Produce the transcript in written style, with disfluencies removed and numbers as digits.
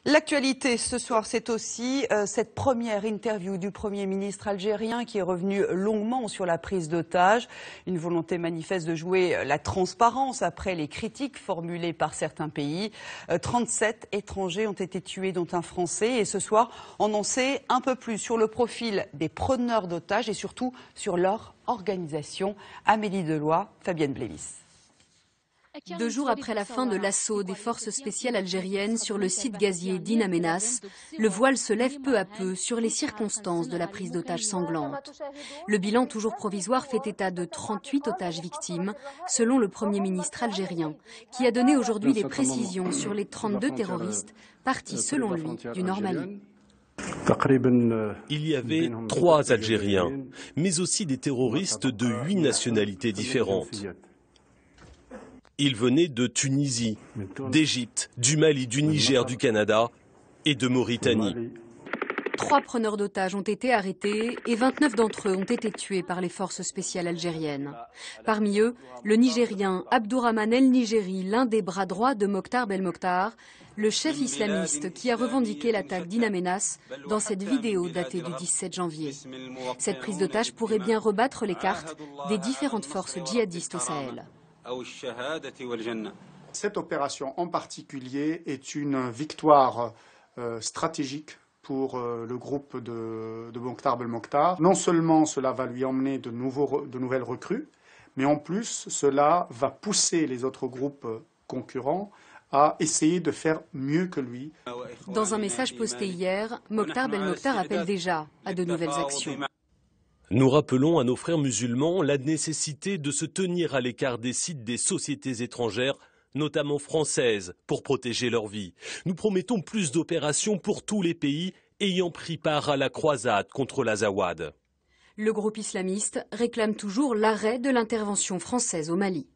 L'actualité ce soir, c'est aussi cette première interview du Premier ministre algérien qui est revenu longuement sur la prise d'otages. Une volonté manifeste de jouer la transparence après les critiques formulées par certains pays. 37 étrangers ont été tués, dont un Français. Et ce soir, on en sait un peu plus sur le profil des preneurs d'otages et surtout sur leur organisation. Amélie Deloy, Fabienne Blévis. 2 jours après la fin de l'assaut des forces spéciales algériennes sur le site gazier d'In Amenas, le voile se lève peu à peu sur les circonstances de la prise d'otages sanglante. Le bilan toujours provisoire fait état de 38 otages victimes, selon le Premier ministre algérien, qui a donné aujourd'hui des précisions sur les 32 terroristes partis, selon lui, du Nord Mali. Il y avait 3 Algériens, mais aussi des terroristes de 8 nationalités différentes. Ils venaient de Tunisie, d'Égypte, du Mali, du Niger, du Canada et de Mauritanie. 3 preneurs d'otages ont été arrêtés et 29 d'entre eux ont été tués par les forces spéciales algériennes. Parmi eux, le Nigérien Abdourahmane El Nigeri, l'un des bras droits de Mokhtar Belmokhtar, le chef islamiste qui a revendiqué l'attaque d'In Amenas dans cette vidéo datée du 17 janvier. Cette prise d'otages pourrait bien rebattre les cartes des différentes forces djihadistes au Sahel. Cette opération en particulier est une victoire stratégique pour le groupe de Mokhtar Belmokhtar. Non seulement cela va lui emmener de nouvelles recrues, mais en plus cela va pousser les autres groupes concurrents à essayer de faire mieux que lui. Dans un message posté hier, Mokhtar Belmokhtar appelle déjà à de nouvelles actions. Nous rappelons à nos frères musulmans la nécessité de se tenir à l'écart des sites des sociétés étrangères, notamment françaises, pour protéger leur vie. Nous promettons plus d'opérations pour tous les pays ayant pris part à la croisade contre l'Azawad. Le groupe islamiste réclame toujours l'arrêt de l'intervention française au Mali.